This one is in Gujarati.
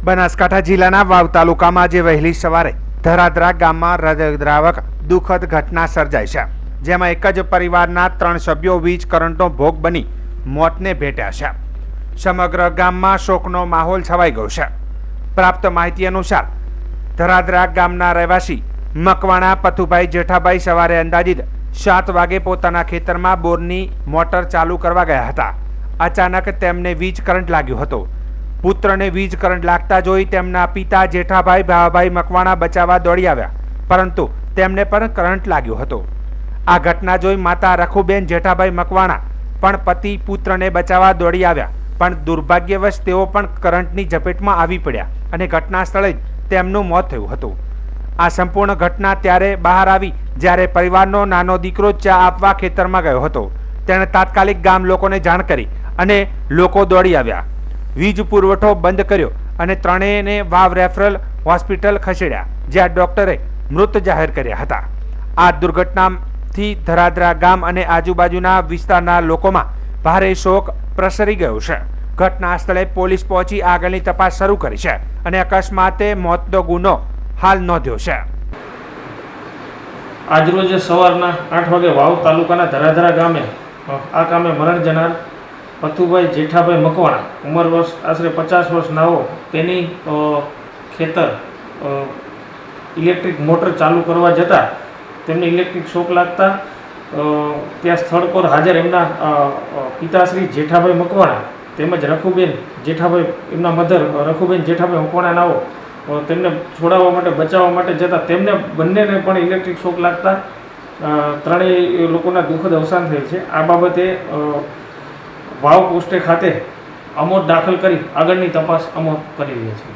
બનાસકાંઠા જિલ્લાના વાવ તાલુકામાં આજે વહેલી સવારે ધરાધરા ગામમાં હૃદયદ્રાવક દુઃખદ ઘટના સર્જાઈ છે, જેમાં એક જ પરિવારના 3 સભ્યો વીજ કરંટનો ભોગ બની મોતને ભેટ્યા છે. સમગ્ર ગામમાં શોકનો માહોલ છવાઈ ગયો છે. પ્રાપ્ત માહિતી અનુસાર ધરાધરા ગામના રહેવાસી મકવાણા પથુભાઈ જેઠાભાઈ સવારે અંદાજિત 7 વાગે પોતાના ખેતરમાં બોરની મોટર ચાલુ કરવા ગયા હતા. અચાનક તેમને વીજ કરંટ લાગ્યો હતો. પુત્રને વીજ કરંટ લાગતા જોઈ તેમના પિતા જેઠાભાઈ ભાવાભાઈ મકવાણા બચાવવા દોડી આવ્યા, પરંતુ તેમને પણ કરંટ લાગ્યો હતો. આ ઘટના જોઈ માતા રખુબેન જેઠાભાઈ મકવાણા પણ પતિ પુત્રને બચાવવા દોડી આવ્યા, પણ દુર્ભાગ્યવશ તેઓ પણ કરંટની ઝપેટમાં આવી પડ્યા અને ઘટના સ્થળે જ તેમનું મોત થયું હતું. આ સંપૂર્ણ ઘટના ત્યારે બહાર આવી જ્યારે પરિવારનો નાનો દીકરો ચા આપવા ખેતરમાં ગયો હતો. તેણે તાત્કાલિક ગામ લોકોને જાણ કરી અને લોકો દોડી આવ્યા. વીજ પુરવઠો બંધ કર્યો અને ત્રણેયને વાવ રેફરલ હોસ્પિટલ ખસેડ્યા, જ્યાં ડોક્ટરે મૃત જાહેર કર્યા હતા. આ દુર્ઘટનાથી ધરાધરા ગામ અને આજુબાજુના વિસ્તારના લોકોમાં ભારે શોક પ્રસરી ગયો છે. ઘટના સ્થળે પોલીસ પહોંચી આગળની તપાસ શરૂ કરી છે અને અકસ્માતે મોતનો ગુનો હાલ નોંધ્યો છે. આજરોજ સવારના 8 વાગે વાવ તાલુકાના ધરાધરા ગામે આ કામે મરણ જનાર પથુભાઈ જેઠાભાઈ મકવાણા ઉંમર વર્ષ આશરે 50 વર્ષના હો, તેની ખેતર ઇલેક્ટ્રિક મોટર ચાલુ કરવા જતાં તેમને ઇલેક્ટ્રિક શોક લાગતા ત્યાં સ્થળ પર હાજર એમના પિતાશ્રી જેઠાભાઈ મકવાણા તેમજ રખુબેન જેઠાભાઈ એમના મધર રખુબેન જેઠાભાઈ મકવાણાના હો, તેમને છોડાવવા માટે બચાવવા માટે જતાં તેમને બંનેને પણ ઇલેક્ટ્રિક શોક લાગતા ત્રણેય લોકોના દુઃખદ અવસાન થયેલ છે. આ બાબતે વાવ પોસ્ટે ખાતે અમો દાખલ કરી આગળની તપાસ અમો કરી રહ્યા છીએ.